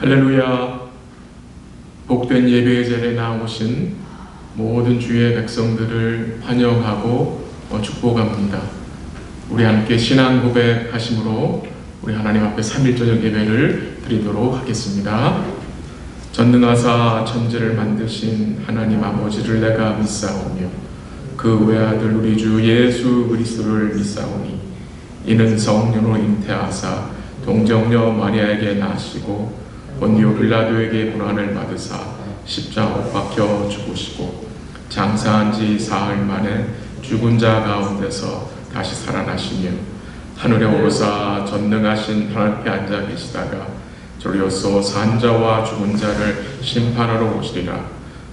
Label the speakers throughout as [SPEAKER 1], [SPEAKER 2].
[SPEAKER 1] 할렐루야. 복된 예배의 자리에 나오신 모든 주의 백성들을 환영하고 축복합니다. 우리 함께 신앙 고백하심으로 우리 하나님 앞에 3일 저녁 예배를 드리도록 하겠습니다. 전능하사 천지를 만드신 하나님 아버지를 내가 믿사오며 그 외아들 우리 주 예수 그리스도를 믿사오니 이는 성령으로 잉태하사 동정녀 마리아에게 나시고 본디오 빌라도에게 고난을 받으사 십자가 못 박혀 죽으시고 장사한 지 사흘 만에 죽은 자 가운데서 다시 살아나시며 하늘에 오르사 전능하신 하나님 앞에 앉아 계시다가 저리로서 산 자와 죽은 자를 심판하러 오시리라.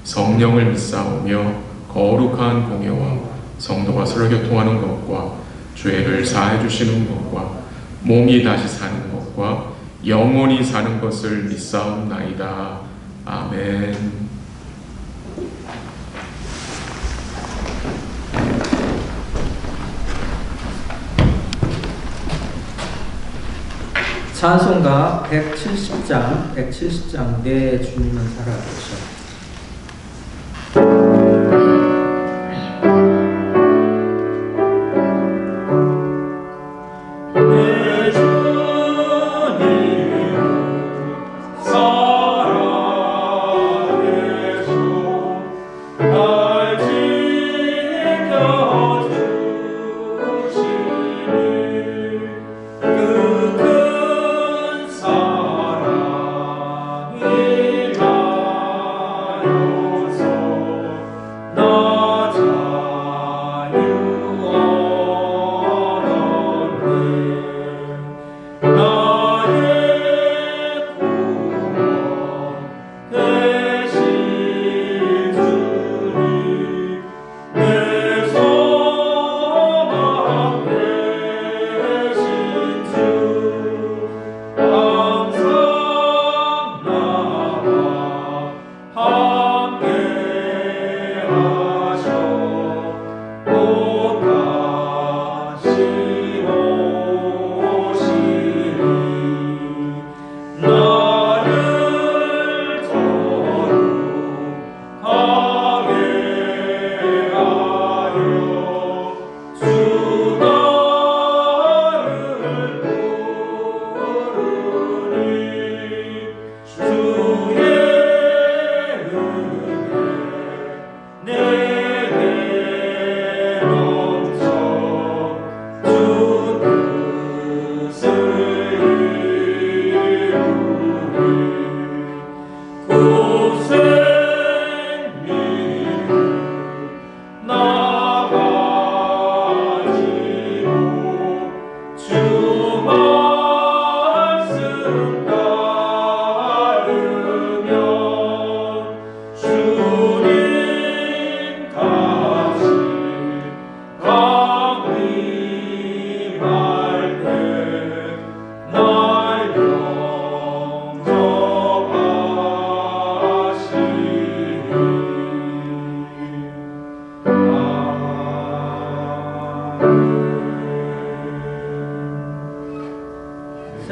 [SPEAKER 1] 성령을 믿사오며 거룩한 공예와 성도가 서로 교통하는 것과 죄를 사해 주시는 것과 몸이 다시 사는 것과 영원히 사는 것을 믿사옵나이다. 아멘.
[SPEAKER 2] 찬송가 170장 내 주님은 살아계셔.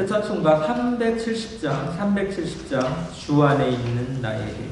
[SPEAKER 2] 찬송가 370장 주 안에 있는 나에게.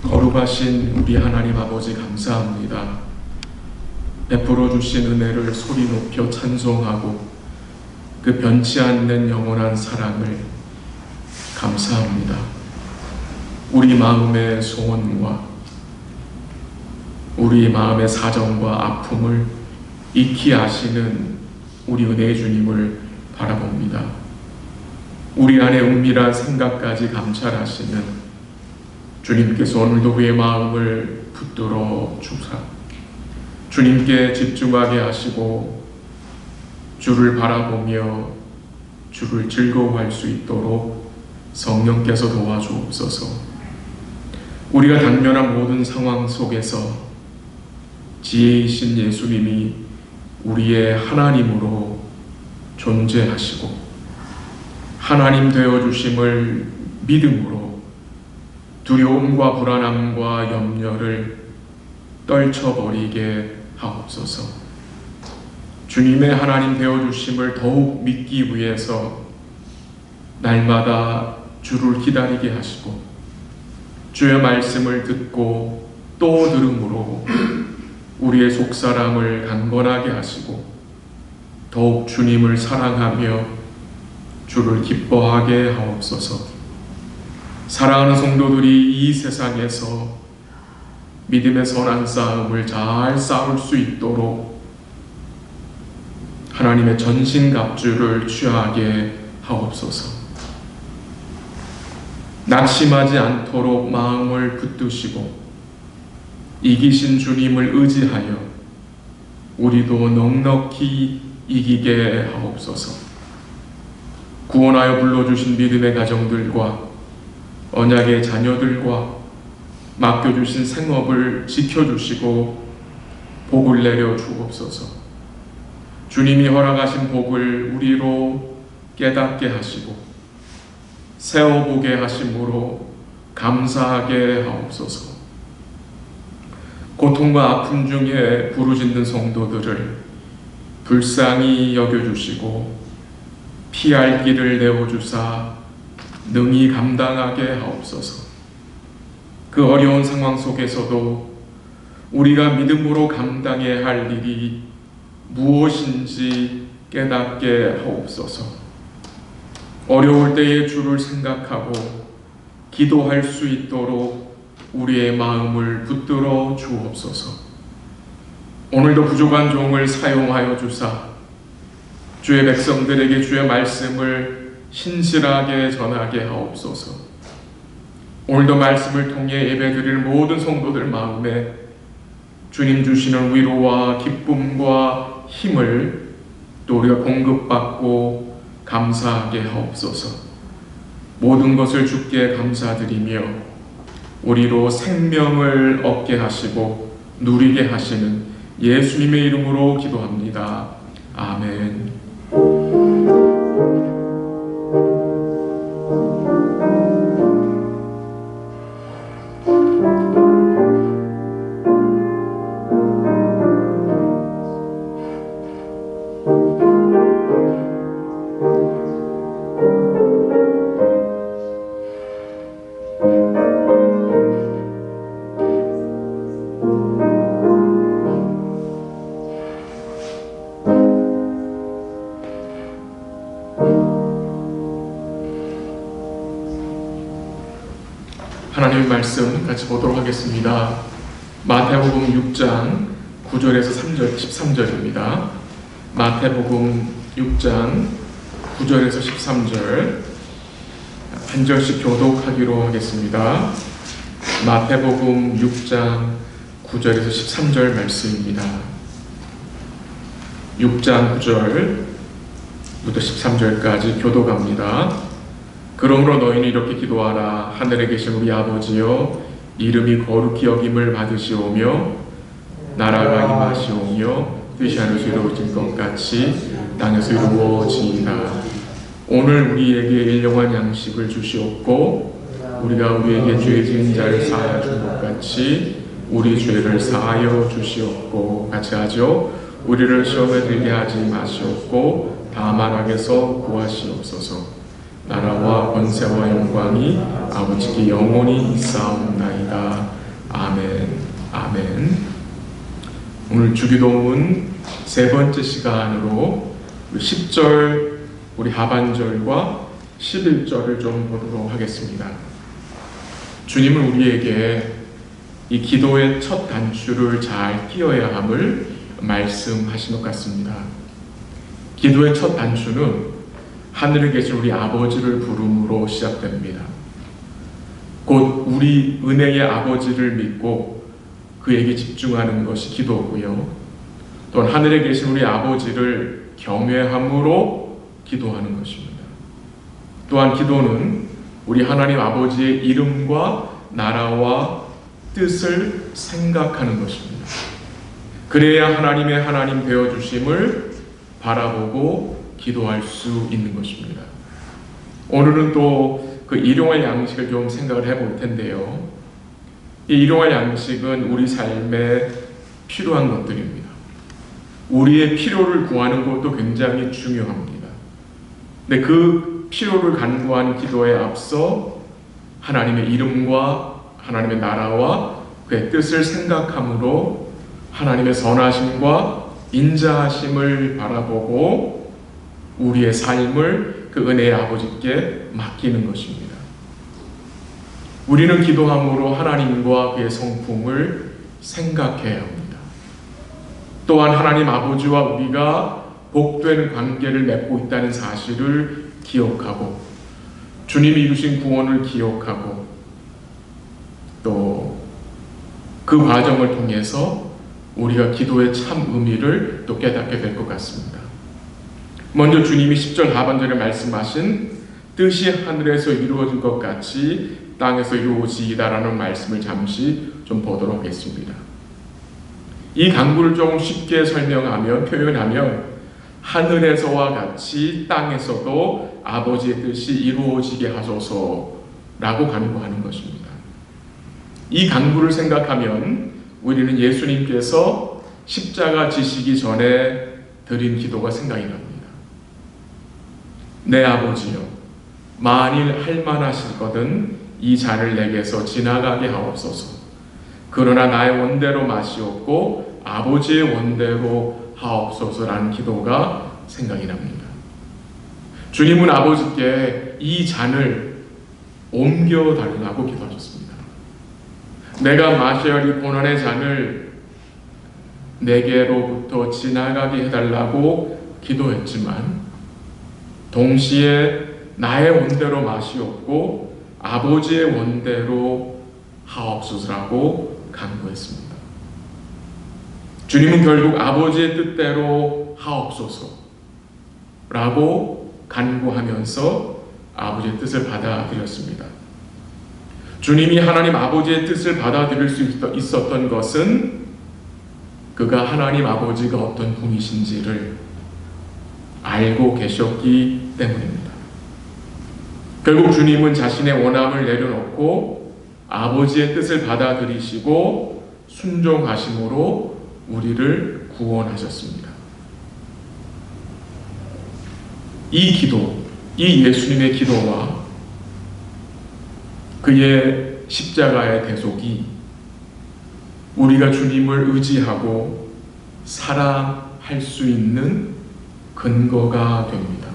[SPEAKER 1] 거룩하신 우리 하나님 아버지 감사합니다. 베풀어 주신 은혜를 소리 높여 찬송하고 그 변치 않는 영원한 사랑을 감사합니다. 우리 마음의 소원과 우리 마음의 사정과 아픔을 익히 아시는 우리 은혜의 주님을 바라봅니다. 우리 안에 은밀한 생각까지 감찰하시는 주님께서 오늘도 우리의 마음을 붙들어 주사 주님께 집중하게 하시고 주를 바라보며 주를 즐거워할 수 있도록 성령께서 도와주옵소서. 우리가 당면한 모든 상황 속에서 지혜이신 예수님이 우리의 하나님으로 존재하시고 하나님 되어주심을 믿음으로 두려움과 불안함과 염려를 떨쳐버리게 하옵소서. 주님의 하나님 되어주심을 더욱 믿기 위해서 날마다 주를 기다리게 하시고 주의 말씀을 듣고 또 들음으로 우리의 속사람을 강건하게 하시고 더욱 주님을 사랑하며 주를 기뻐하게 하옵소서. 사랑하는 성도들이 이 세상에서 믿음의 선한 싸움을 잘 싸울 수 있도록 하나님의 전신갑주를 취하게 하옵소서. 낙심하지 않도록 마음을 붙드시고 이기신 주님을 의지하여 우리도 넉넉히 이기게 하옵소서. 구원하여 불러주신 믿음의 가정들과 언약의 자녀들과 맡겨주신 생업을 지켜주시고 복을 내려 주옵소서. 주님이 허락하신 복을 우리로 깨닫게 하시고 세워보게 하심으로 감사하게 하옵소서. 고통과 아픔 중에 부르짖는 성도들을 불쌍히 여겨주시고 피할 길을 내어주사 능히 감당하게 하옵소서. 그 어려운 상황 속에서도 우리가 믿음으로 감당해야 할 일이 무엇인지 깨닫게 하옵소서. 어려울 때에 주를 생각하고 기도할 수 있도록 우리의 마음을 붙들어 주옵소서. 오늘도 부족한 종을 사용하여 주사 주의 백성들에게 주의 말씀을 신실하게 전하게 하옵소서. 오늘도 말씀을 통해 예배드릴 모든 성도들 마음에 주님 주시는 위로와 기쁨과 힘을 또 우리가 공급받고 감사하게 하옵소서. 모든 것을 주께 감사드리며 우리로 생명을 얻게 하시고 누리게 하시는 예수님의 이름으로 기도합니다. 아멘. 하나님의 말씀 같이 보도록 하겠습니다. 마태복음 6장 9절에서 13절입니다. 마태복음 6장 9절에서 13절 한 절씩 교독하기로 하겠습니다. 마태복음 6장 9절에서 13절 말씀입니다. 6장 9절부터 13절까지 교독합니다. 그러므로 너희는 이렇게 기도하라. 하늘에 계신 우리 아버지여, 이름이 거룩히 여김을 받으시오며 나라가 임하시오며 뜻이 하늘에서 이루어진 것 같이 땅에서 이루어지이다. 오늘 우리에게 일용할 양식을 주시옵고 우리가 우리에게 죄 지은 자를 사하여 준 것 같이 우리 죄를 사하여 주시옵고. 같이 하죠. 우리를 시험에 들게 하지 마시옵고 다만 악에서 구하시옵소서. 나라와 권세와 영광이 아버지께 영원히 있사옵나이다. 오늘 주기도문 세 번째 시간으로 10절 우리 하반절과 11절을 좀 보도록 하겠습니다. 주님은 우리에게 이 기도의 첫 단추를 잘 끼워야 함을 말씀하신 것 같습니다. 기도의 첫 단추는 하늘에 계신 우리 아버지를 부름으로 시작됩니다. 곧 우리 은혜의 아버지를 믿고 그에게 집중하는 것이 기도고요. 또한 하늘에 계신 우리 아버지를 경외함으로 기도하는 것입니다. 또한 기도는 우리 하나님 아버지의 이름과 나라와 뜻을 생각하는 것입니다. 그래야 하나님의 하나님 되어주심을 바라보고 기도할 수 있는 것입니다. 오늘은 또 그 일용할 양식을 좀 생각을 해볼 텐데요. 이 일용할 양식은 우리 삶에 필요한 것들입니다. 우리의 필요를 구하는 것도 굉장히 중요합니다. 근데 그 필요를 간구하는 기도에 앞서 하나님의 이름과 하나님의 나라와 그의 뜻을 생각함으로 하나님의 선하심과 인자하심을 바라보고 우리의 삶을 그 은혜의 아버지께 맡기는 것입니다. 우리는 기도함으로 하나님과 그의 성품을 생각해야 합니다. 또한 하나님 아버지와 우리가 복된 관계를 맺고 있다는 사실을 기억하고 주님이 이루신 구원을 기억하고 또 그 과정을 통해서 우리가 기도의 참 의미를 또 깨닫게 될 것 같습니다. 먼저 주님이 10절 하반절에 말씀하신 뜻이 하늘에서 이루어진 것 같이 땅에서 이루어지이다라는 말씀을 잠시 좀 보도록 하겠습니다. 이 간구를 조금 쉽게 설명하면 표현하면 하늘에서와 같이 땅에서도 아버지의 뜻이 이루어지게 하소서라고 간구하는 것입니다. 이 간구를 생각하면 우리는 예수님께서 십자가 지시기 전에 드린 기도가 생각이 납니다. 내 아버지여, 만일 할 만하시거든 이 잔을 내게서 지나가게 하옵소서. 그러나 나의 원대로 마시옵고 아버지의 원대로 하옵소서라는 기도가 생각이 납니다. 주님은 아버지께 이 잔을 옮겨달라고 기도하셨습니다. 내가 마셔야 할 고난의 잔을 내게로부터 지나가게 해달라고 기도했지만 동시에 나의 원대로 마시옵고 아버지의 원대로 하옵소서라고 간구했습니다. 주님은 결국 아버지의 뜻대로 하옵소서라고 간구하면서 아버지의 뜻을 받아들였습니다. 주님이 하나님 아버지의 뜻을 받아들일 수 있었던 것은 그가 하나님 아버지가 어떤 분이신지를 알고 계셨기 때문입니다. 결국 주님은 자신의 원함을 내려놓고 아버지의 뜻을 받아들이시고 순종하심으로 우리를 구원하셨습니다. 이 기도, 이 예수님의 기도와 그의 십자가의 대속이 우리가 주님을 의지하고 사랑할 수 있는 근거가 됩니다.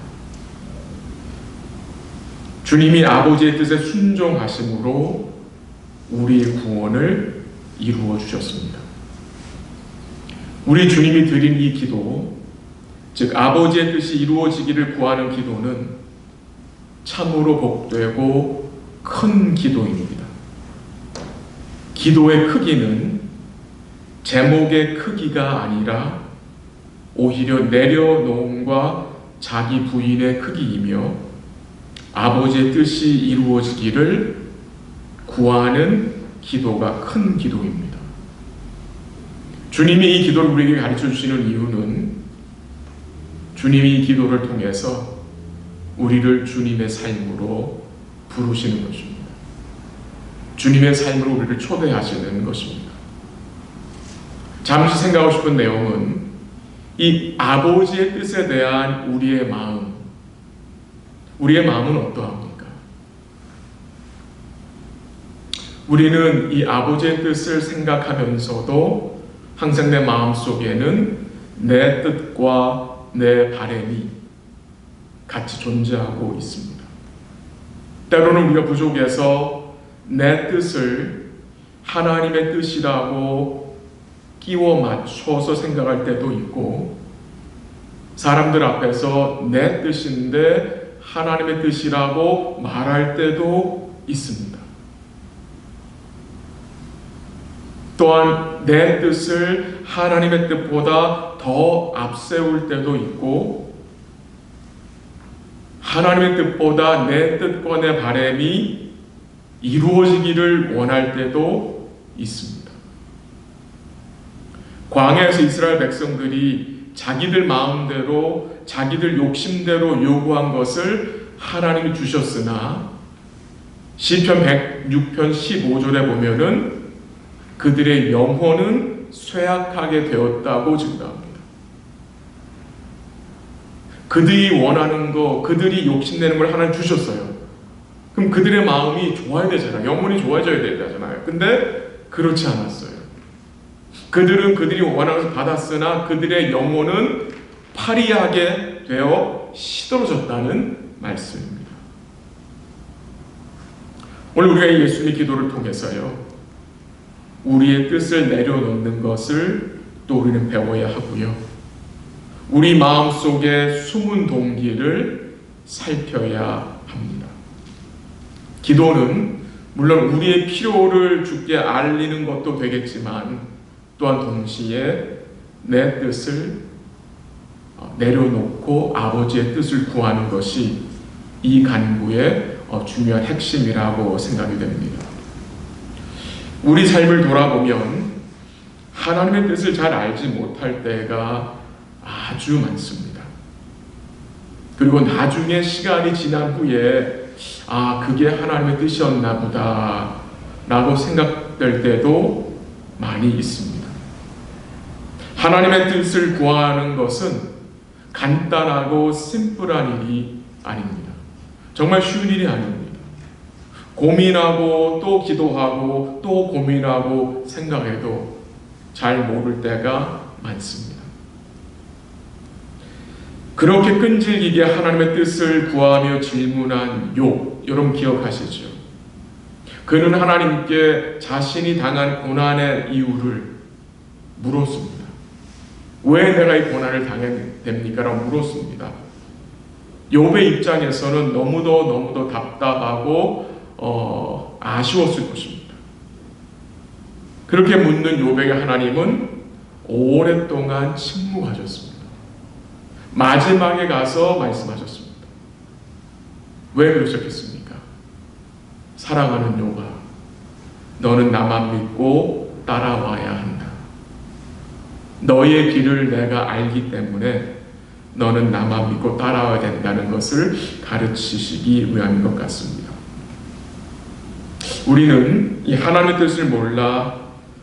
[SPEAKER 1] 주님이 아버지의 뜻에 순종하심으로 우리의 구원을 이루어 주셨습니다. 우리 주님이 드린 이 기도, 즉 아버지의 뜻이 이루어지기를 구하는 기도는 참으로 복되고 큰 기도입니다. 기도의 크기는 제목의 크기가 아니라 오히려 내려놓음과 자기 부인의 크기이며 아버지의 뜻이 이루어지기를 구하는 기도가 큰 기도입니다. 주님이 이 기도를 우리에게 가르쳐 주시는 이유는 주님이 이 기도를 통해서 우리를 주님의 삶으로 부르시는 것입니다. 주님의 삶으로 우리를 초대하시는 것입니다. 잠시 생각하고 싶은 내용은 이 아버지의 뜻에 대한 우리의 마음은 어떠합니까? 우리는 이 아버지의 뜻을 생각하면서도 항상 내 마음속에는 내 뜻과 내 바람이 같이 존재하고 있습니다. 때로는 우리가 부족해서 내 뜻을 하나님의 뜻이라고 끼워 맞춰서 생각할 때도 있고, 사람들 앞에서 내 뜻인데 하나님의 뜻이라고 말할 때도 있습니다. 또한 내 뜻을 하나님의 뜻보다 더 앞세울 때도 있고, 하나님의 뜻보다 내 뜻과 내 바람이 이루어지기를 원할 때도 있습니다. 광야에서 이스라엘 백성들이 자기들 마음대로, 자기들 욕심대로 요구한 것을 하나님이 주셨으나 시편 106편 15절에 보면은 그들의 영혼은 쇠약하게 되었다고 증가합니다. 그들이 원하는 거, 그들이 욕심내는 걸 하나님 주셨어요. 그럼 그들의 마음이 좋아야 되잖아요. 영혼이 좋아져야 되잖아요. 근데 그렇지 않았어요. 그들은 그들이 원하는 것을 받았으나 그들의 영혼은 파리하게 되어 시들어졌다는 말씀입니다. 오늘 우리가 예수님의 기도를 통해서요, 우리의 뜻을 내려놓는 것을 또 우리는 배워야 하고요, 우리 마음속의 숨은 동기를 살펴야 합니다. 기도는 물론 우리의 필요를 주께 알리는 것도 되겠지만 또한 동시에 내 뜻을 내려놓고 아버지의 뜻을 구하는 것이 이 간구의 중요한 핵심이라고 생각이 됩니다. 우리 삶을 돌아보면 하나님의 뜻을 잘 알지 못할 때가 아주 많습니다. 그리고 나중에 시간이 지난 후에 그게 하나님의 뜻이었나 보다 라고 생각될 때도 많이 있습니다. 하나님의 뜻을 구하는 것은 간단하고 심플한 일이 아닙니다. 정말 쉬운 일이 아닙니다. 고민하고 또 기도하고 또 고민하고 생각해도 잘 모를 때가 많습니다. 그렇게 끈질기게 하나님의 뜻을 구하며 질문한 욥, 여러분 기억하시죠? 그는 하나님께 자신이 당한 고난의 이유를 물었습니다. 왜 내가 이 고난을 당해야 됩니까? 라고 물었습니다. 욥의 입장에서는 너무도 답답하고 아쉬웠을 것입니다. 그렇게 묻는 욥에게 하나님은 오랫동안 침묵하셨습니다. 마지막에 가서 말씀하셨습니다. 왜 그러셨겠습니까? 사랑하는 욥아, 너는 나만 믿고 따라와야 한다. 너의 길을 내가 알기 때문에 너는 나만 믿고 따라와야 된다는 것을 가르치시기 위함인 것 같습니다. 우리는 이 하나님의 뜻을 몰라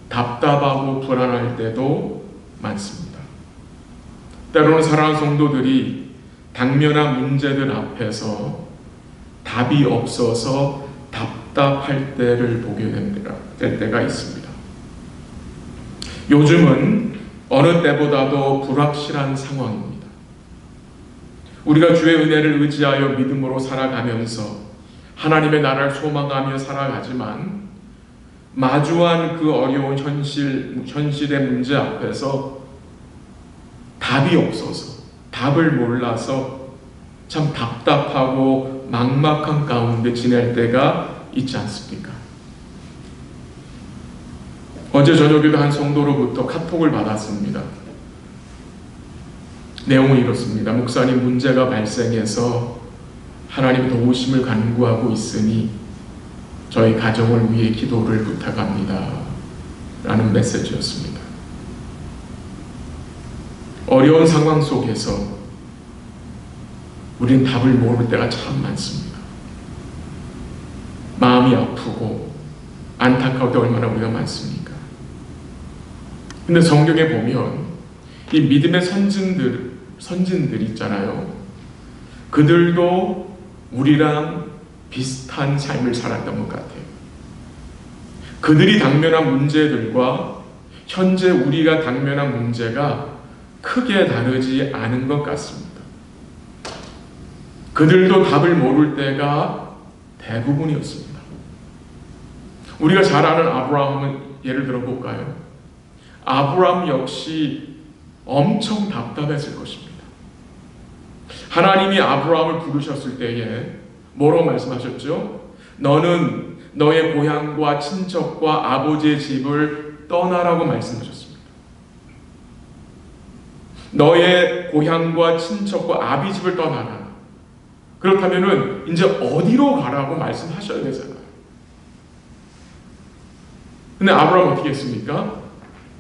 [SPEAKER 1] 답답하고 불안할 때도 많습니다. 때로는 사랑하는 성도들이 당면한 문제들 앞에서 답이 없어서 답답할 때를 보게 될 때가 있습니다. 요즘은 어느 때보다도 불확실한 상황입니다. 우리가 주의 은혜를 의지하여 믿음으로 살아가면서 하나님의 나라를 소망하며 살아가지만 마주한 그 어려운 현실의 문제 앞에서 답이 없어서, 답을 몰라서 참 답답하고 막막한 가운데 지낼 때가 있지 않습니까? 어제 저녁에도 한 성도로부터 카톡을 받았습니다. 내용은 이렇습니다. 목사님, 문제가 발생해서 하나님 도우심을 간구하고 있으니 저희 가정을 위해 기도를 부탁합니다. 라는 메시지였습니다. 어려운 상황 속에서 우린 답을 모를 때가 참 많습니다. 마음이 아프고 안타까울 때 얼마나 우리가 많습니까? 근데 성경에 보면 이 믿음의 선진들 있잖아요. 그들도 우리랑 비슷한 삶을 살았던 것 같아요. 그들이 당면한 문제들과 현재 우리가 당면한 문제가 크게 다르지 않은 것 같습니다. 그들도 답을 모를 때가 대부분이었습니다. 우리가 잘 아는 아브라함은 예를 들어 볼까요? 아브라함 역시 엄청 답답했을 것입니다. 하나님이 아브라함을 부르셨을 때에 뭐라고 말씀하셨죠? 너는 너의 고향과 친척과 아버지의 집을 떠나라고 말씀하셨습니다. 너의 고향과 친척과 아비 집을 떠나라. 그렇다면은 이제 어디로 가라고 말씀하셔야 되잖아요. 근데 아브라함 어떻게 했습니까?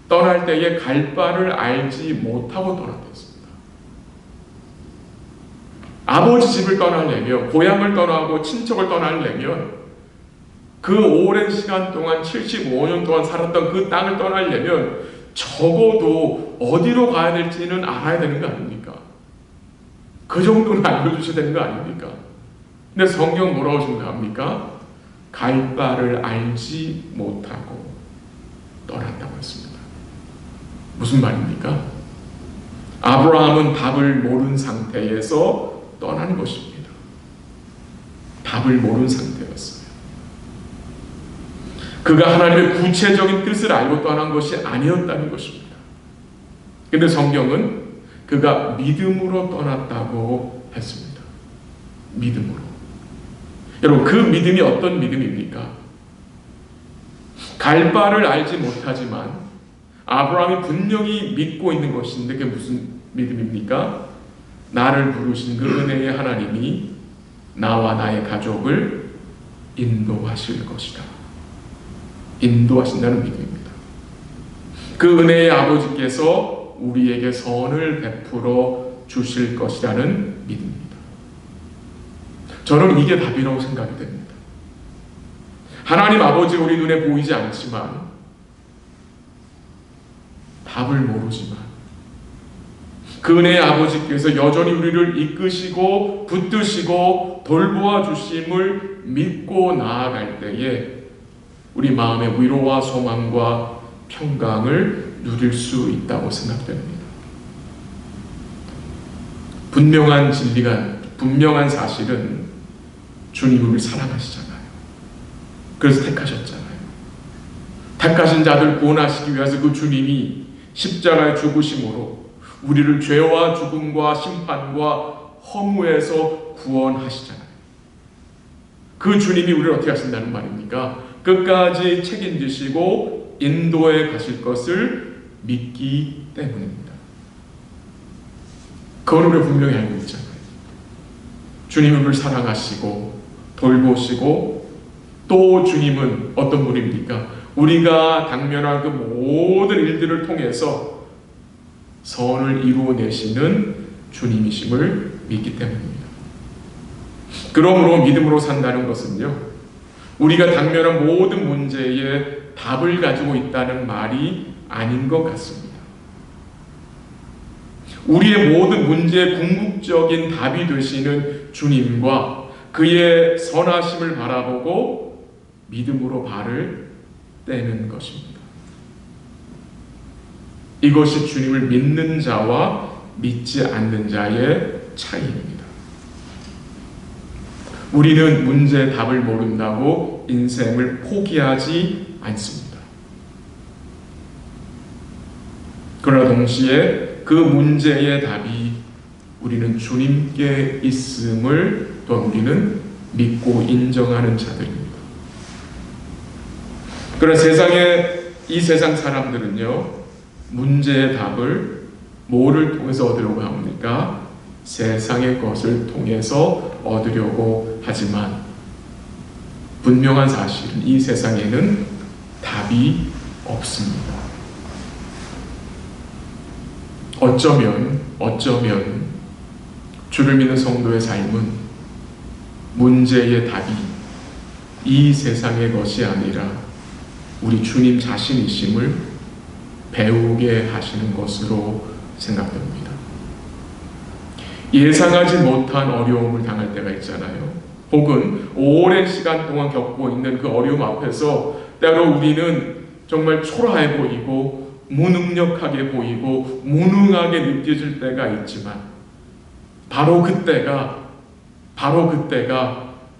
[SPEAKER 1] 떠날 때에 갈 바를 알지 못하고 떠났습니다. 아버지 집을 떠나려면, 고향을 떠나고 친척을 떠나려면, 그 오랜 시간 동안 75년 동안 살았던 그 땅을 떠나려면 적어도 어디로 가야 될지는 알아야 되는 거 아닙니까? 그 정도는 알려주셔야 되는 거 아닙니까? 근데 성경 뭐라고 생각합니까? 갈 바를 알지 못하고 떠난다고 했습니다. 무슨 말입니까? 아브라함은 답을 모른 상태에서 떠난 것입니다. 답을 모른 상태였어요. 그가 하나님의 구체적인 뜻을 알고 떠난 것이 아니었다는 것입니다. 그런데 성경은 그가 믿음으로 떠났다고 했습니다. 믿음으로. 여러분, 그 믿음이 어떤 믿음입니까? 갈 바를 알지 못하지만 아브라함이 분명히 믿고 있는 것인데 그게 무슨 믿음입니까? 나를 부르신 그 은혜의 하나님이 나와 나의 가족을 인도하실 것이다. 인도하신다는 믿음입니다. 그 은혜의 아버지께서 우리에게 선을 베풀어 주실 것이라는 믿음입니다. 저는 이게 답이라고 생각이 됩니다. 하나님 아버지 우리 눈에 보이지 않지만, 답을 모르지만 그 은혜의 아버지께서 여전히 우리를 이끄시고 붙드시고 돌보아 주심을 믿고 나아갈 때에 우리 마음의 위로와 소망과 평강을 누릴 수 있다고 생각됩니다. 분명한 사실은 주님이 우리를 사랑하시잖아요. 그래서 택하셨잖아요. 택하신 자들 구원하시기 위해서 그 주님이 십자가의 죽으심으로 우리를 죄와 죽음과 심판과 허무에서 구원하시잖아요. 그 주님이 우리를 어떻게 하신다는 말입니까? 끝까지 책임지시고 인도해 가실 것을 믿기 때문입니다. 그걸 우리가 분명히 알고 있잖아요. 주님은 우리를 사랑하시고 돌보시고, 또 주님은 어떤 분입니까? 우리가 당면한 그 모든 일들을 통해서 선을 이루어내시는 주님이심을 믿기 때문입니다. 그러므로 믿음으로 산다는 것은요, 우리가 당면한 모든 문제에 답을 가지고 있다는 말이 아닌 것 같습니다. 우리의 모든 문제의 궁극적인 답이 되시는 주님과 그의 선하심을 바라보고 믿음으로 발을 떼는 것입니다. 이것이 주님을 믿는 자와 믿지 않는 자의 차이입니다. 우리는 문제의 답을 모른다고 인생을 포기하지 않습니다. 그러나 동시에 그 문제의 답이 우리는 주님께 있음을 또 우리는 믿고 인정하는 자들입니다. 그러나 이 세상 사람들은요, 문제의 답을 뭐를 통해서 얻으려고 합니까? 세상의 것을 통해서 얻으려고 하지만 분명한 사실은 이 세상에는 답이 없습니다. 어쩌면 주를 믿는 성도의 삶은 문제의 답이 이 세상의 것이 아니라 우리 주님 자신이심을 배우게 하시는 것으로 생각됩니다. 예상하지 못한 어려움을 당할 때가 있잖아요. 혹은 오랜 시간 동안 겪고 있는 그 어려움 앞에서 때로 우리는 정말 초라해 보이고 무능력하게 보이고 무능하게 느껴질 때가 있지만 바로 그때가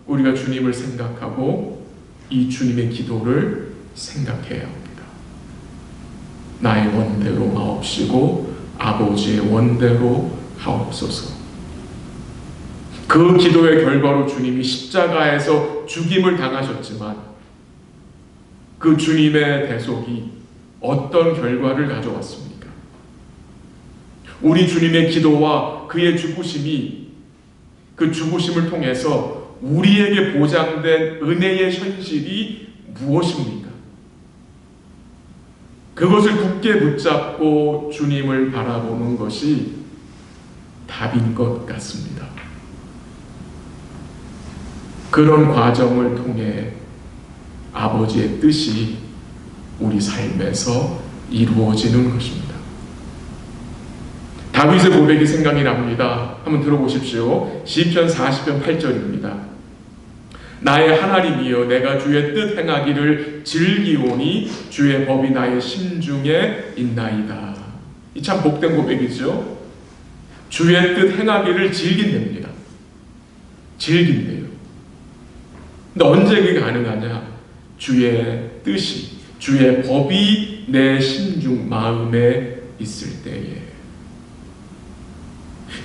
[SPEAKER 1] 우리가 주님을 생각하고 이 주님의 기도를 생각해야 합니다. 나의 원대로 마옵시고 아버지의 원대로 하옵소서. 그 기도의 결과로 주님이 십자가에서 죽임을 당하셨지만 그 주님의 대속이 어떤 결과를 가져왔습니까? 우리 주님의 기도와 그의 죽으심이, 그 죽으심을 통해서 우리에게 보장된 은혜의 현실이 무엇입니까? 그것을 굳게 붙잡고 주님을 바라보는 것이 답인 것 같습니다. 그런 과정을 통해 아버지의 뜻이 우리 삶에서 이루어지는 것입니다. 다윗의 고백이 생각이 납니다. 한번 들어보십시오. 시편 40편 8절입니다. 나의 하나님이여 내가 주의 뜻 행하기를 즐기오니 주의 법이 나의 심중에 있나이다. 이 참 복된 고백이죠. 주의 뜻 행하기를 즐긴답니다. 즐긴대요. 근데 언제 그게 가능하냐? 주의 뜻이, 주의 법이 내 심중 마음에 있을 때에,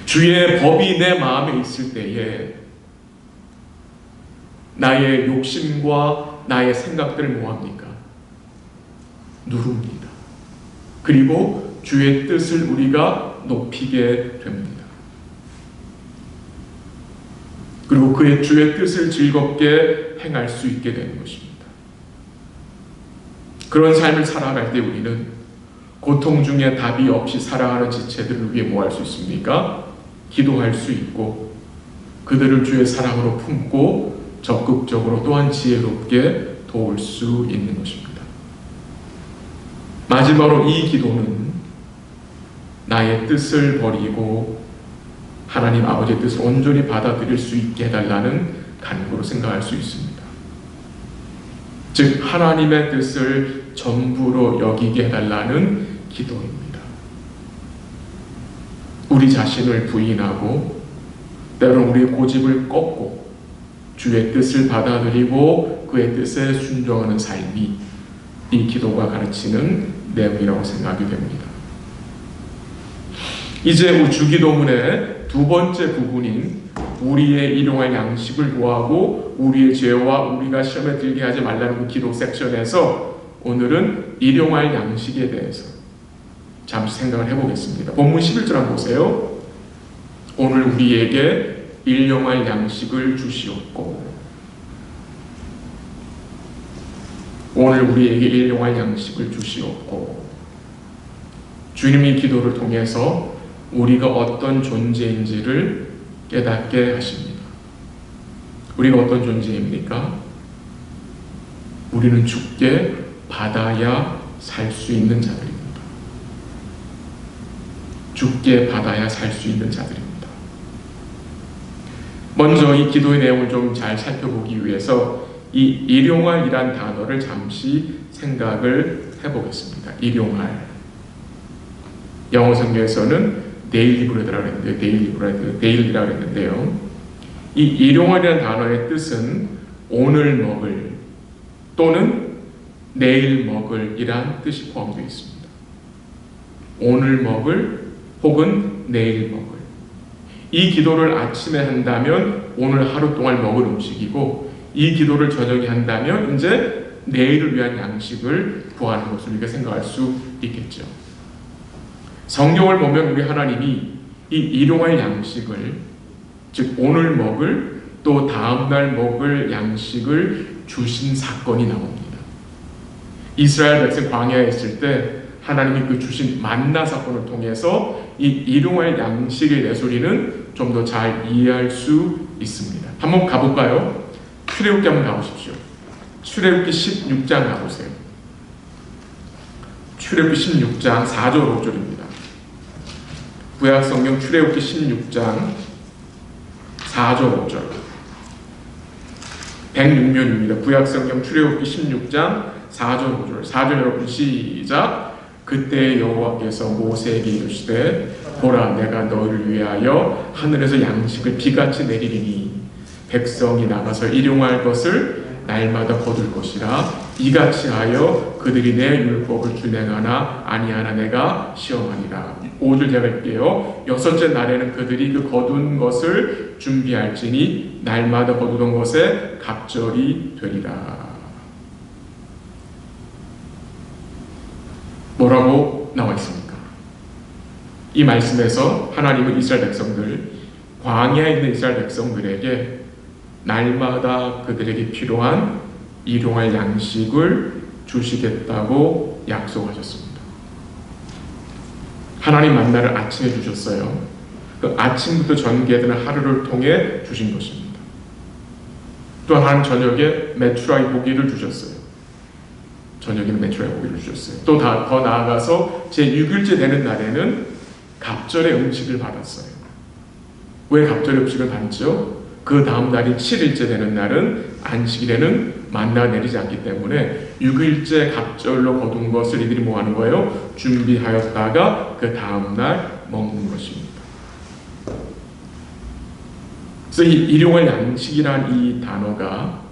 [SPEAKER 1] 주의 법이 내 마음에 있을 때에 나의 욕심과 나의 생각들을 뭐합니까? 누릅니다. 그리고 주의 뜻을 우리가 높이게 됩니다. 그리고 그의 주의 뜻을 즐겁게 행할 수 있게 되는 것입니다. 그런 삶을 살아갈 때 우리는 고통 중에 답이 없이 살아가는 지체들을 위해 뭐 할 수 있습니까? 기도할 수 있고 그들을 주의 사랑으로 품고 적극적으로 또한 지혜롭게 도울 수 있는 것입니다. 마지막으로 이 기도는 나의 뜻을 버리고 하나님 아버지의 뜻을 온전히 받아들일 수 있게 해달라는 간구로 생각할 수 있습니다. 즉 하나님의 뜻을 전부로 여기게 해달라는 기도입니다. 우리 자신을 부인하고 때로는 우리의 고집을 꺾고 주의 뜻을 받아들이고 그의 뜻에 순종하는 삶이 이 기도가 가르치는 내용이라고 생각이 됩니다. 이제 주기도문의 두 번째 부분인 우리의 일용할 양식을 구하고 우리의 죄와 우리가 시험에 들게 하지 말라는 그 기도 섹션에서 오늘은 일용할 양식에 대해서 잠시 생각을 해보겠습니다. 본문 11절 한번 보세요. 오늘 우리에게 일용할 양식을 주시옵고, 오늘 우리에게 일용할 양식을 주시옵고. 주님의 기도를 통해서 우리가 어떤 존재인지를 깨닫게 하십니다. 우리가 어떤 존재입니까? 우리는 주께 받아야 살 수 있는 자들입니다. 주께 받아야 살 수 있는 자들입니다. 먼저 이 기도의 내용을 좀 잘 살펴보기 위해서 이 일용할이란 단어를 잠시 생각을 해보겠습니다. 일용할. 영어 성경에서는 데일리 브레드라고 했는데, 데일리라고 했는데요. 이 일용할이라는 단어의 뜻은 오늘 먹을 또는 내일 먹을 이란 뜻이 포함되어 있습니다. 오늘 먹을 혹은 내일 먹을. 이 기도를 아침에 한다면 오늘 하루 동안 먹을 음식이고, 이 기도를 저녁에 한다면 이제 내일을 위한 양식을 구하는 것을 우리가 생각할 수 있겠죠. 성경을 보면 우리 하나님이 이 일용할 양식을, 즉 오늘 먹을 또 다음날 먹을 양식을 주신 사건이 나옵니다. 이스라엘 백성 광야에 있을 때 하나님이 그 주신 만나 사건을 통해서 이 일용할 양식의 내소리는 좀 더 잘 이해할 수 있습니다. 한번 가볼까요? 출애굽기 한번 가보십시오. 출애굽기 16장 가보세요. 출애굽기 16장 4절 5절입니다. 구약성경 출애굽기 16장 4절 5절 106면입니다. 구약성경 출애굽기 16장 4절 5절 4절 여러분 시작. 그때 여호와께서 모세에게 이르시되 보라 내가 너를 위하여 하늘에서 양식을 비같이 내리리니 백성이 나가서 일용할 것을 날마다 거둘 것이라 이같이 하여 그들이 내 율법을 준행하나 아니하나 내가 시험하리라. 5절 제가 읽게요. 여섯째 날에는 그들이 그 거둔 것을 준비할지니 날마다 거두던 것에 갑절이 되리라. 뭐라고 나와 있습니까? 이 말씀에서 하나님은 이스라엘 백성들, 광야에 있는 이스라엘 백성들에게 날마다 그들에게 필요한 일용할 양식을 주시겠다고 약속하셨습니다. 하나님 만나를 아침에 주셨어요. 그 아침부터 전개되는 하루를 통해 주신 것입니다. 또한 하나님 저녁에 메추라기 고기를 주셨어요. 저녁에는 메추라기 고기를 주셨어요. 또 더 나아가서 제6일째 되는 날에는 갑절의 음식을 받았어요. 왜 갑절의 음식을 받죠? 그 다음 날이 7일째 되는 날은 안식일에는 만나가 내리지 않기 때문에 6일째 갑절로 거둔 것을 이들이 뭐 하는 거예요? 준비하였다가 그 다음 날 먹는 것입니다. 그래서 이 일용할 양식이란 이 단어가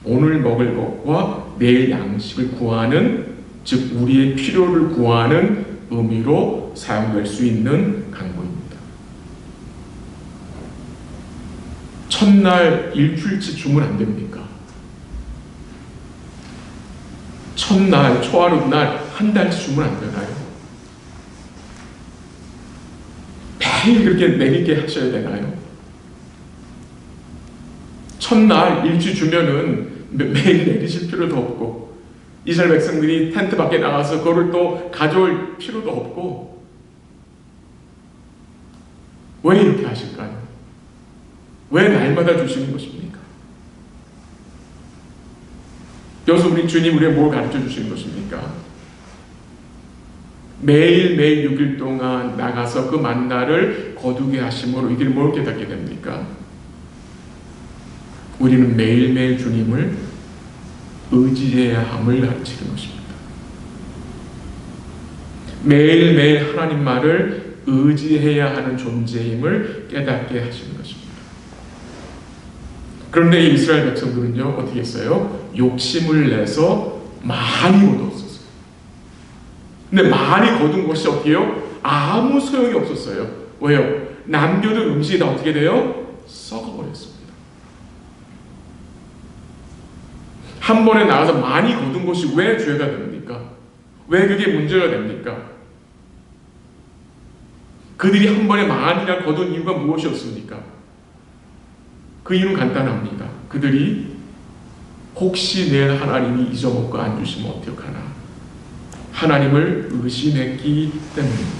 [SPEAKER 1] 오늘 먹을 것과 내일 양식을 구하는, 즉 우리의 필요를 구하는 의미로 사용될 수 있는 간구입니다. 첫날 일주일치 주문 안 됩니까? 첫날 초하룻날 한 달치 주문 안 되나요? 매일 그렇게 내리게 하셔야 되나요? 첫날 일주 주면은 매일 내리실 필요도 없고 이스라엘 백성들이 텐트 밖에 나가서 그거를 또 가져올 필요도 없고 왜 이렇게 하실까요? 왜 날마다 주시는 것입니까? 여기서 우리 주님 우리에게 뭘 가르쳐 주시는 것입니까? 매일매일 6일 동안 나가서 그 만나를 거두게 하심으로 이들이 뭘 깨닫게 됩니까? 우리는 매일매일 주님을 의지해야 함을 가르치는 것입니다. 매일매일 하나님 말을 의지해야 하는 존재임을 깨닫게 하시는 것입니다. 그런데 이 이스라엘 백성들은요 어떻게 했어요? 욕심을 내서 많이 거두었어요. 근데 많이 거둔 것이 어떻게 해요? 아무 소용이 없었어요. 왜요? 남겨둔 음식이 다 어떻게 돼요? 썩어버렸습니다. 한 번에 나가서 많이 거둔 것이 왜 죄가 됩니까? 왜 그게 문제가 됩니까? 그들이 한 번에 많이나 거둔 이유가 무엇이었습니까? 그 이유는 간단합니다. 그들이 혹시 내일 하나님이 잊어먹고 안 주시면 어떡하나 하나님을 의심했기 때문입니다.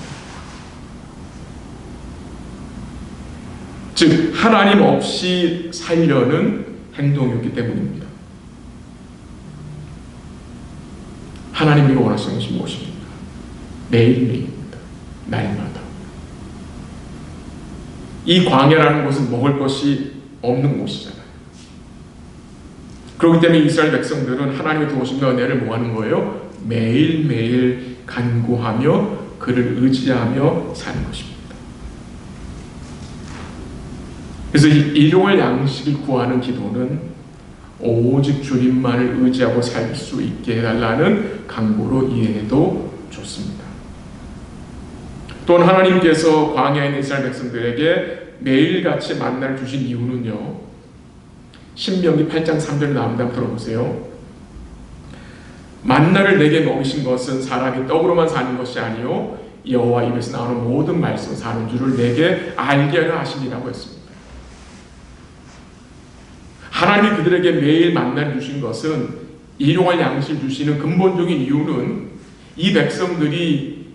[SPEAKER 1] 즉 하나님 없이 살려는 행동이었기 때문입니다. 하나님이 원하시는 것이 무엇입니까? 매일매일입니다. 날마다. 이 광야라는 곳은 먹을 것이 없는 곳이잖아요. 그렇기 때문에 이스라엘 백성들은 하나님의 도우심과 은혜를 뭐하는 거예요? 매일매일 간구하며 그를 의지하며 사는 것입니다. 그래서 이 일용할 양식을 구하는 기도는 오직 주님만을 의지하고 살 수 있게 해달라는 간구로 이해해도 좋습니다. 또한 하나님께서 광야에 있는 이스라엘 백성들에게 매일같이 만나를 주신 이유는요. 신명기 8장 3절에 나옵니다. 한번 들어보세요. 만나를 내게 먹이신 것은 사람이 떡으로만 사는 것이 아니요 여호와 입에서 나오는 모든 말씀 사는 줄을 내게 알게 하려 하시니라고 했습니다. 하나님이 그들에게 매일 만나를 주신 것은 일용할 양식을 주시는 근본적인 이유는 이 백성들이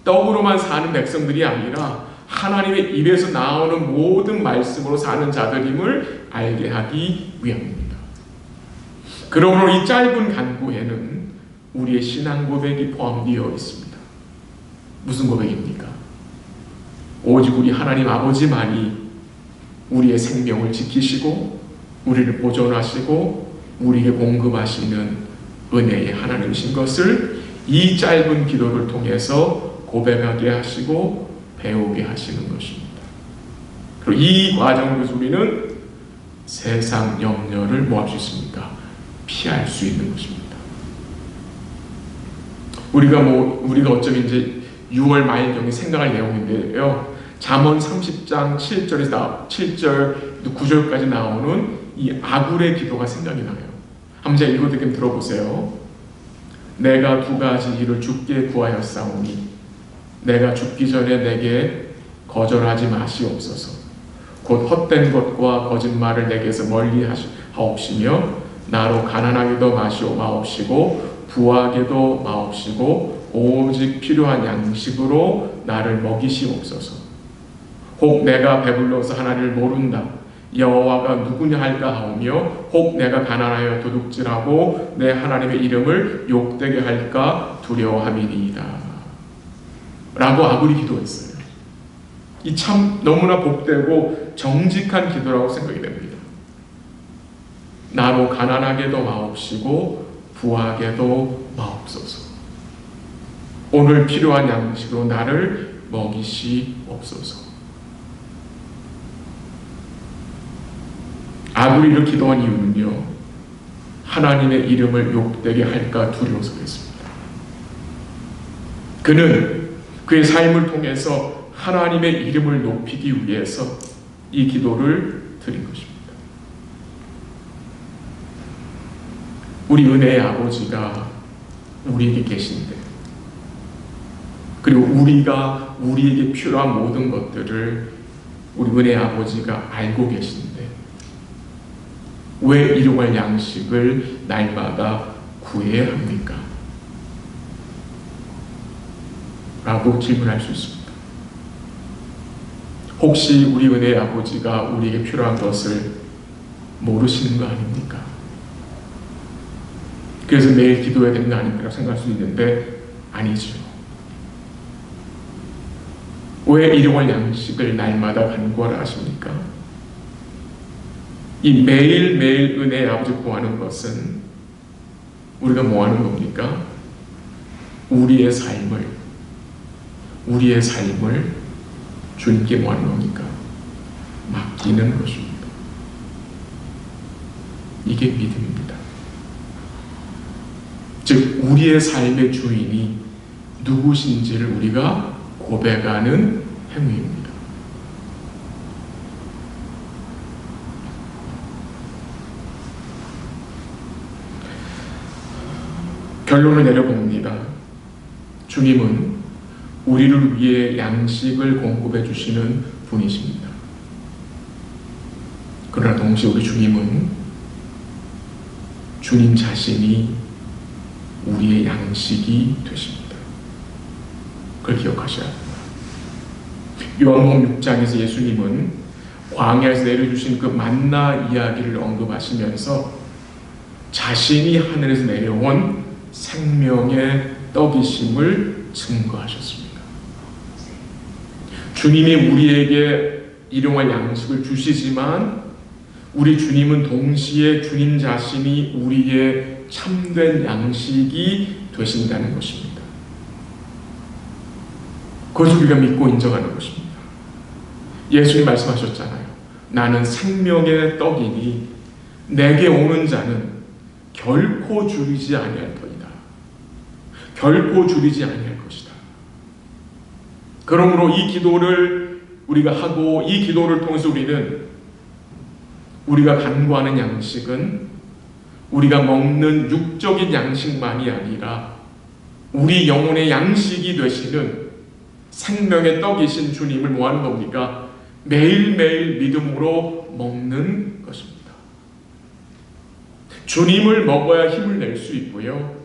[SPEAKER 1] 떡으로만 사는 백성들이 아니라 하나님의 입에서 나오는 모든 말씀으로 사는 자들임을 알게 하기 위함입니다. 그러므로 이 짧은 간구에는 우리의 신앙 고백이 포함되어 있습니다. 무슨 고백입니까? 오직 우리 하나님 아버지만이 우리의 생명을 지키시고 우리를 보존하시고 우리에게 공급하시는 은혜의 하나님이신 것을 이 짧은 기도를 통해서 고백하게 하시고 배우게 하시는 것입니다. 그리고 이 과정에서 우리는 세상 염려를 뭐 할 수 있습니까? 피할 수 있는 것입니다. 우리가 어쩌면 이제 6월 말경에 생각할 내용인데요. 잠언 30장 7절 9절까지 나오는 이 아굴의 기도가 생각이 나요. 한번 제가 읽어드리면 들어보세요. 내가 두 가지 일을 주께 구하였사오니 내가 죽기 전에 내게 거절하지 마시옵소서. 곧 헛된 것과 거짓말을 내게서 멀리 하옵시며 나로 가난하게도 마옵시고 부하게도 마옵시고 오직 필요한 양식으로 나를 먹이시옵소서. 혹 내가 배불러서 하나님을 모른다 여호와가 누구냐 할까 하오며 혹 내가 가난하여 도둑질하고 내 하나님의 이름을 욕되게 할까 두려워함이니이다 라고 아굴이 기도했어요. 이 참 너무나 복되고 정직한 기도라고 생각이 됩니다. 나로 가난하게도 마옵시고 부하게도 마옵소서. 오늘 필요한 양식으로 나를 먹이시옵소서. 아굴이를 기도한 이유는요, 하나님의 이름을 욕되게 할까 두려워서 그랬습니다. 그는 그의 삶을 통해서 하나님의 이름을 높이기 위해서 이 기도를 드린 것입니다. 우리 은혜의 아버지가 우리에게 계신데, 그리고 우리가 우리에게 필요한 모든 것들을 우리 은혜의 아버지가 알고 계신데 왜 일용할 양식을 날마다 구해야 합니까? 라고 질문할 수 있습니다. 혹시 우리 은혜의 아버지가 우리에게 필요한 것을 모르시는 거 아닙니까? 그래서 매일 기도해야 되는 거 아닙니까? 생각할 수 있는데 아니죠. 왜 일용할 양식을 날마다 간구하라 하십니까? 이 매일매일 은혜의 아버지 구하는 것은 우리가 뭐 하는 겁니까? 우리의 삶을 주님께 뭐 하는 겁니까? 맡기는 것입니다. 이게 믿음입니다. 즉 우리의 삶의 주인이 누구신지를 우리가 고백하는 행위입니다. 결론을 내려봅니다. 주님은 우리를 위해 양식을 공급해 주시는 분이십니다. 그러나 동시에 우리 주님은 주님 자신이 우리의 양식이 되십니다. 그걸 기억하셔야 합니다. 요한복음 6장에서 예수님은 광야에서 내려주신 그 만나 이야기를 언급하시면서 자신이 하늘에서 내려온 생명의 떡이심을 증거하셨습니다. 주님이 우리에게 일용할 양식을 주시지만 우리 주님은 동시에 주님 자신이 우리의 참된 양식이 되신다는 것입니다. 그것을 우리가 믿고 인정하는 것입니다. 예수님 말씀하셨잖아요. 나는 생명의 떡이니 내게 오는 자는 결코 줄이지 아니할 터이다. 결코 줄이지 아니할 것이다. 그러므로 이 기도를 우리가 하고 이 기도를 통해서 우리가 간구하는 양식은 우리가 먹는 육적인 양식만이 아니라 우리 영혼의 양식이 되시는 생명의 떡이신 주님을 뭐 하는 겁니까? 매일매일 믿음으로 먹는 것입니다. 주님을 먹어야 힘을 낼 수 있고요.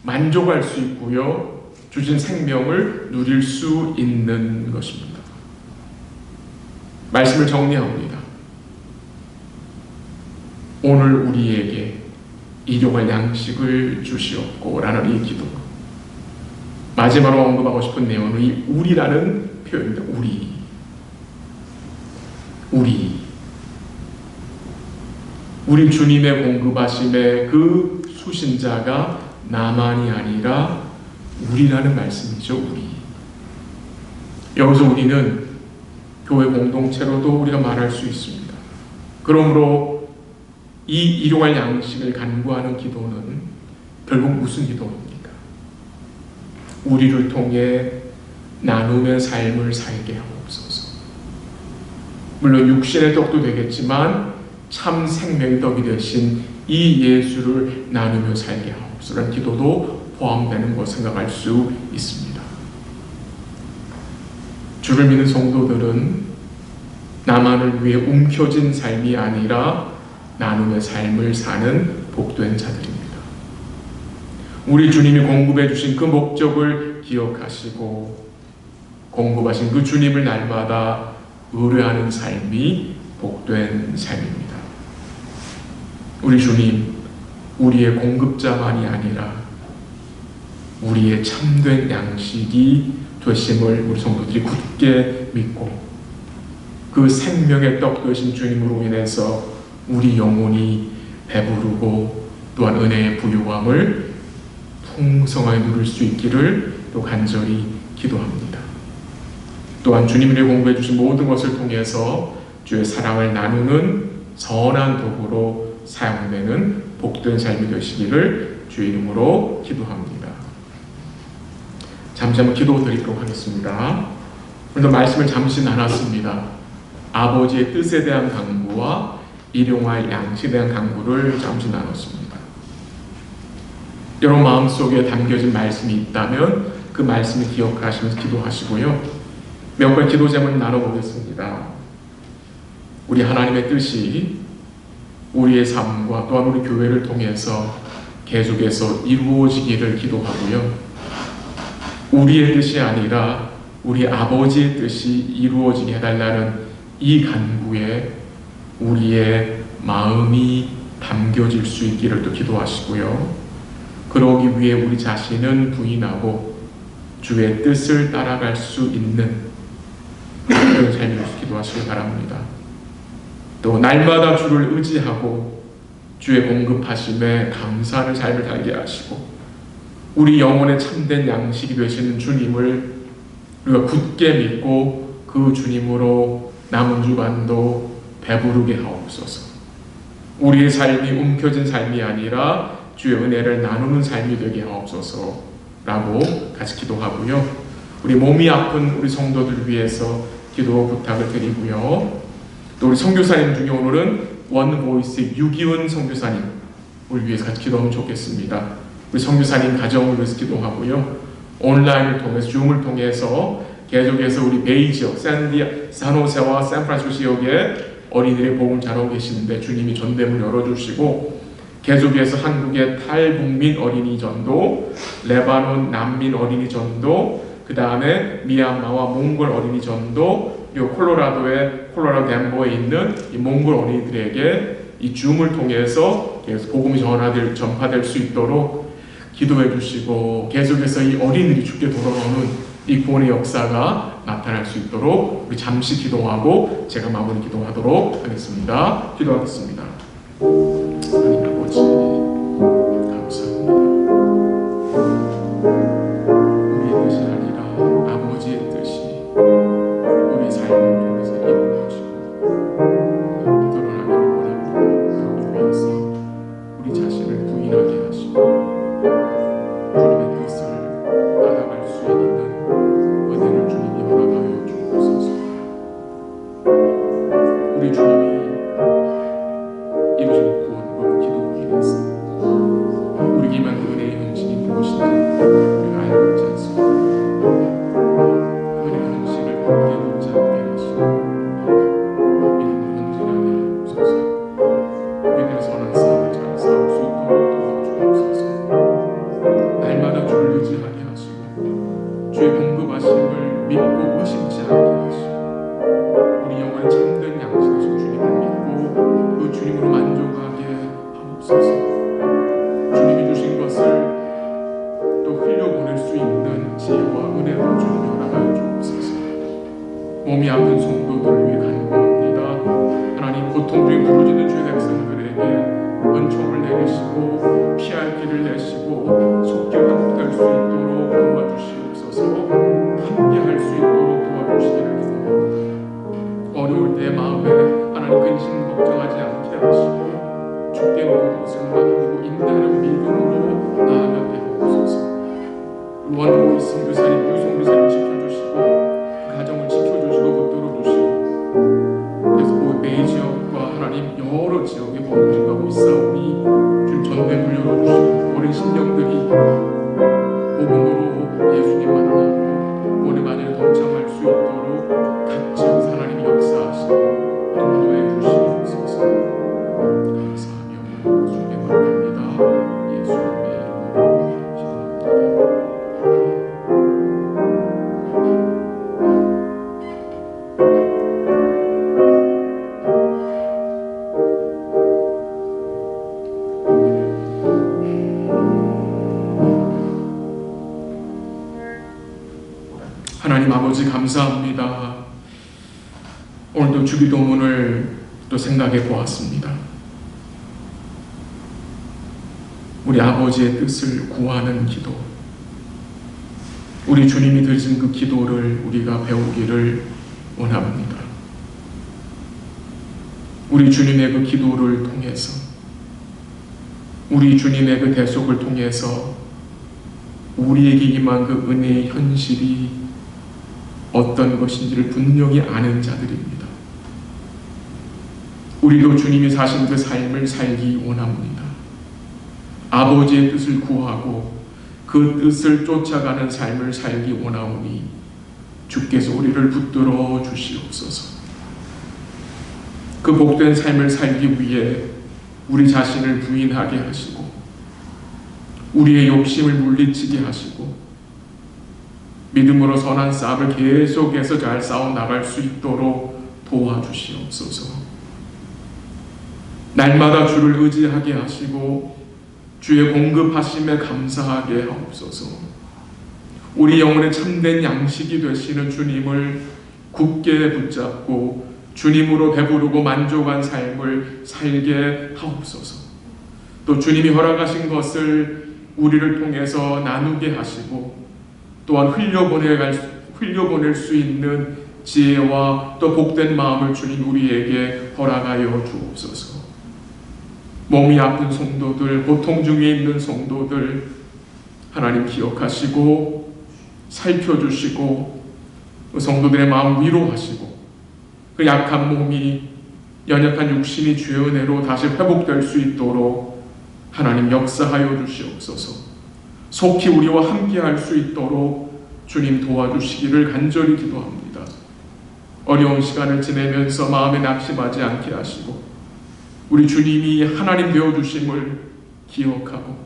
[SPEAKER 1] 만족할 수 있고요. 주신 생명을 누릴 수 있는 것입니다. 말씀을 정리합니다. 오늘 우리에게 일용할 양식을 주시옵고 라는 이 기도. 마지막으로 언급하고 싶은 내용은 이 우리라는 표현입니다. 우리 주님의 공급하심의 그 수신자가 나만이 아니라 우리라는 말씀이죠. 우리. 여기서 우리는 교회 공동체로도 우리가 말할 수 있습니다. 그러므로 이 일용할 양식을 간구하는 기도는 결국 무슨 기도입니까? 우리를 통해 나누며 삶을 살게 하옵소서. 물론 육신의 떡도 되겠지만 참 생명의 떡이 되신 이 예수를 나누며 살게 하옵소서라는 기도도 포함되는 것 생각할 수 있습니다. 주를 믿는 성도들은 나만을 위해 움켜진 삶이 아니라 나눔의 삶을 사는 복된 자들입니다. 우리 주님이 공급해 주신 그 목적을 기억하시고 공급하신 그 주님을 날마다 의뢰하는 삶이 복된 삶입니다. 우리 주님, 우리의 공급자만이 아니라 우리의 참된 양식이 되심을 우리 성도들이 굳게 믿고 그 생명의 떡 되신 주님으로 인해서 우리 영혼이 배부르고 또한 은혜의 부유함을 풍성하게 누릴 수 있기를 또 간절히 기도합니다. 또한 주님이 공부해 주신 모든 것을 통해서 주의 사랑을 나누는 선한 도구로 사용되는 복된 삶이 되시기를 주의 이름으로 기도합니다. 잠시 한번 기도 드리도록 하겠습니다. 오늘도 말씀을 잠시 나눴습니다. 아버지의 뜻에 대한 강구와 일용할 양식에 대한 강구를 잠시 나눴습니다. 여러분 마음속에 담겨진 말씀이 있다면 그 말씀을 기억하시면서 기도하시고요. 몇 가지 기도 제목을 나눠보겠습니다. 우리 하나님의 뜻이 우리의 삶과 또한 우리 교회를 통해서 계속해서 이루어지기를 기도하고요. 우리의 뜻이 아니라 우리 아버지의 뜻이 이루어지게 해달라는 이 간구에 우리의 마음이 담겨질 수 있기를 또 기도하시고요. 그러기 위해 우리 자신은 부인하고 주의 뜻을 따라갈 수 있는 그런 삶을 기도하시기 바랍니다. 또 날마다 주를 의지하고 주의 공급하심에 감사하는 삶을 살게 하시고 우리 영혼의 참된 양식이 되시는 주님을 우리가 굳게 믿고 그 주님으로 남은 주간도 배부르게 하옵소서. 우리의 삶이 움켜진 삶이 아니라 주의 은혜를 나누는 삶이 되게 하옵소서라고 같이 기도하고요. 우리 몸이 아픈 우리 성도들 위해서 기도 부탁을 드리고요. 또 우리 선교사님 중에 오늘은 원보이스 유기훈 선교사님을 위해서 같이 기도하면 좋겠습니다. 우리 선교사님 가정을 위해서 기도하고요. 온라인을 통해서 줌을 통해서 계속해서 우리 베이 지역, 산호세와 샌프란시스코 지역에 어린이들의 복음을 잘하고 계시는데 주님이 전대문 열어주시고 계속해서 한국의 탈북민 어린이 전도, 레바논 난민 어린이 전도, 그 다음에 미얀마와 몽골 어린이 전도, 그리고 콜로라도 덴버에 있는 이 몽골 어린이들에게 이 줌을 통해서 계속 복음이 전파될 수 있도록 기도해 주시고 계속해서 이 어린이들이 주께 돌아오는 이 구원의 역사가 나타날 수 있도록 우리 잠시 기도하고 제가 마무리 기도하도록 하겠습니다. 기도하겠습니다. 하나님 아버지 감사합니다. 우리의 뜻이 아니라 아버지의 뜻이 우리 삶을 통해서 이루어지고 드러나기를 원합니다. 그러기 위해서 우리 자신을 부인하게 하시고 주님의 뜻을 따라갈 수 있는 은혜를 주님이 허락하여 주옵소서. 우리 주님이 이루신 구원과 기도를 위해서 우리에게 임한 은혜의 현실이 무엇인지 우리가 알고 있지 않습니다. 은혜의 현실을 함께 놓지 않게 하시고 믿음의 현실 안에 하옵소서. 믿음의 선한 싸움을 잘 싸울 수 있도록 도와주옵소서. 날마다 주를 의지하게 하시고 주의 공급하심을 믿고 의심치 않게 하시고 우리 영혼의 참된 양식이신 주님을 믿고 그 주님으로 만족하게 하옵소서. 주님이 주신 것을 또 흘려보낼 수 있는 지혜와 은혜로 주님이 허락하여 주옵소서. 몸이 아픈 성도들을 위해 간구합니다. 하나님 고통 중에 부르짖는 주의 백성들에게 은총을 내리시고 피할 길을 내시고 선교사님, 유선교사님 지켜주시고 그 가정을 지켜주시고 붙들어주시고 그래서 그 매지역과 하나님 여러 지역에 복음을 있사오니 주님 전대를 열어주시고 어린 신령들이 복음으로 예수님 만나고 오늘 만에 동참할 수 있도록 각 지역에서 하나님이 역사하시고 인도해 주시옵소서. 감사하며 주께 맡깁니다. 예수님의 이름으로 기도합니다. 하나님 아버지 감사합니다. 오늘도 주기도문을 또 생각해 보았습니다. 우리 아버지의 뜻을 구하는 기도, 우리 주님이 드신 그 기도를 우리가 배우기를 원합니다. 우리 주님의 그 기도를 통해서, 우리 주님의 그 대속을 통해서 우리에게 임한 그 은혜의 현실이 어떤 것인지를 분명히 아는 자들입니다. 우리도 주님이 사신 그 삶을 살기 원합니다. 아버지의 뜻을 구하고 그 뜻을 쫓아가는 삶을 살기 원하오니 주께서 우리를 붙들어 주시옵소서. 그 복된 삶을 살기 위해 우리 자신을 부인하게 하시고 우리의 욕심을 물리치게 하시고 믿음으로 선한 싸움을 계속해서 잘 싸워 나갈 수 있도록 도와주시옵소서. 날마다 주를 의지하게 하시고 주의 공급하심에 감사하게 하옵소서. 우리 영혼의 참된 양식이 되시는 주님을 굳게 붙잡고 주님으로 배부르고 만족한 삶을 살게 하옵소서. 또 주님이 허락하신 것을 우리를 통해서 나누게 하시고 또한 흘려보낼 수 있는 지혜와 또 복된 마음을 주님 우리에게 허락하여 주옵소서. 몸이 아픈 성도들, 고통 중에 있는 성도들 하나님 기억하시고 살펴주시고 그 성도들의 마음 위로하시고 그 약한 몸이 연약한 육신이 주의 은혜로 다시 회복될 수 있도록 하나님 역사하여 주시옵소서. 속히 우리와 함께할 수 있도록 주님 도와주시기를 간절히 기도합니다. 어려운 시간을 지내면서 마음에 낙심하지 않게 하시고 우리 주님이 하나님 되어주심을 기억하고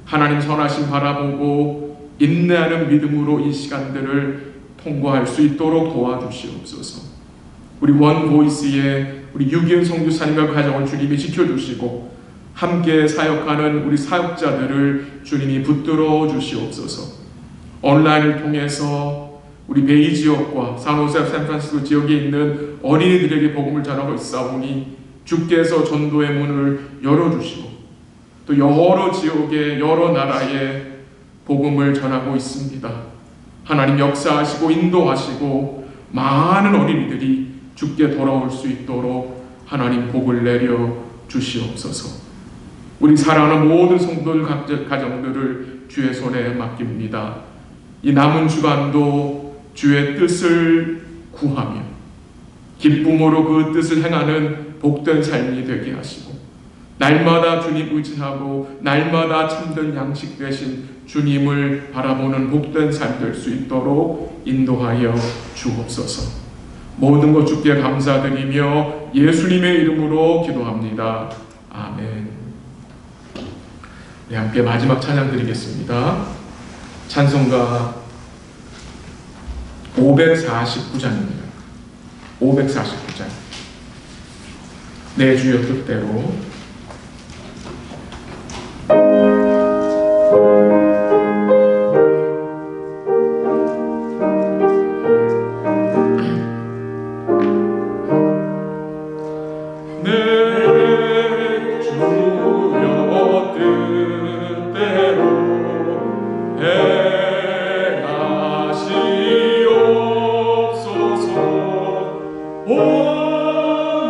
[SPEAKER 1] 하나님 선하심 바라보고 인내하는 믿음으로 이 시간들을 통과할 수 있도록 도와주시옵소서. 우리 원보이스의 우리 유기현 선교사님과 그 가정을 주님이 지켜주시고 함께 사역하는 우리 사역자들을 주님이 붙들어 주시옵소서. 온라인을 통해서 우리 베이 지역과 산호세, 샌프란시스코 지역에 있는 어린이들에게 복음을 전하고 있사오니 주께서 전도의 문을 열어주시고 또 여러 지역에 여러 나라에 복음을 전하고 있습니다. 하나님 역사하시고 인도하시고 많은 어린이들이 주께 돌아올 수 있도록 하나님 복을 내려 주시옵소서. 우리 사랑하는 모든 성도들 가정들을 주의 손에 맡깁니다. 이 남은 주간도 주의 뜻을 구하며 기쁨으로 그 뜻을 행하는 복된 삶이 되게 하시고 날마다 주님 의지하고 날마다 참된 양식 되신 주님을 바라보는 복된 삶 될 수 있도록 인도하여 주옵소서. 모든 것 주께 감사드리며 예수님의 이름으로 기도합니다. 아멘. 네, 함께 마지막 찬양 드리겠습니다. 찬송가 549장입니다. 549장. 내 주여 뜻대로.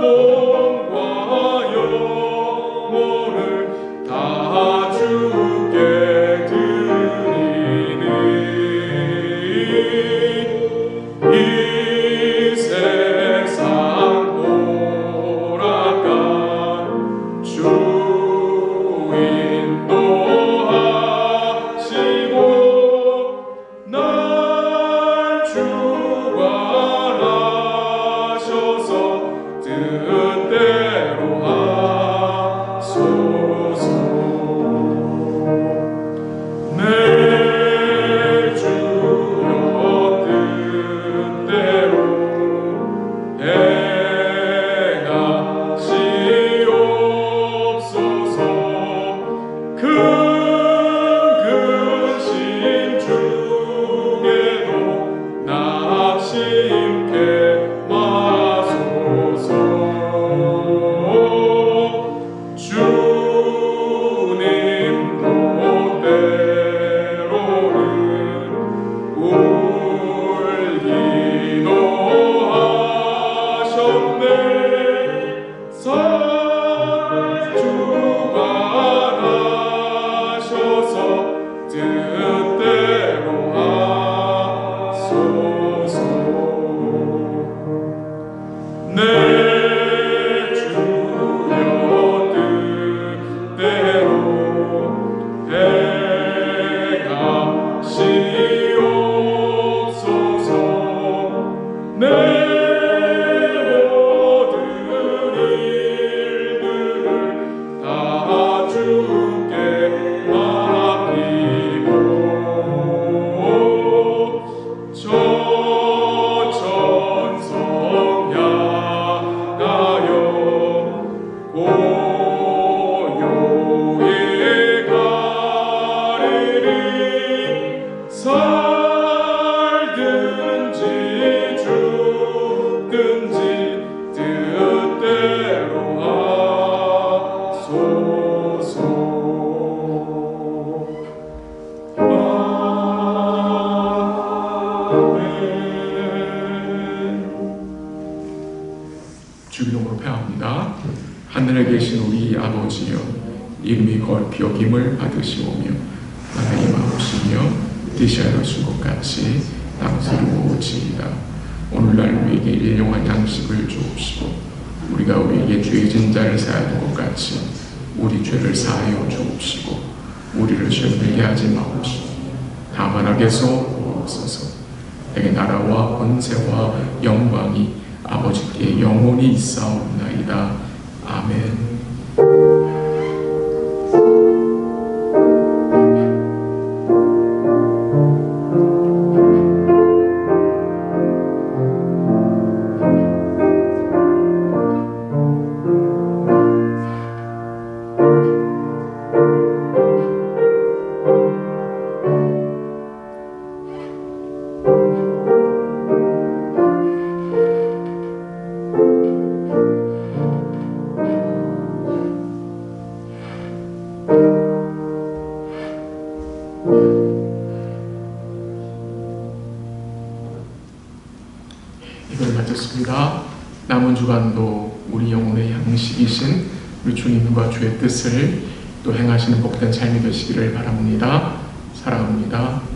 [SPEAKER 3] 원망과 영
[SPEAKER 1] 주기도문으로 폐하옵니다. 하늘에 계신 우리 아버지여, 이름이 거룩히 여김을 받으시오며 나라의 마옵시며 뜻이 이루어진 것 같이 땅으로 오지이다. 오늘날 우리에게 일용할 양식을 주옵시고 우리가 우리에게 죄진 자를 사하는 것 같이 우리 죄를 사하여 주옵시고 우리를 시험에 들게 하지 마옵시고 다만 악에서 구하옵소서. 내게 나라와 권세와 영광이 아버지께 영원히 있사옵나이다. 아멘. 이걸 마쳤습니다. 남은 주간도 우리 영혼의 양식이신 우리 주님과 주의 뜻을 또 행하시는 복된 삶이 되시기를 바랍니다. 사랑합니다.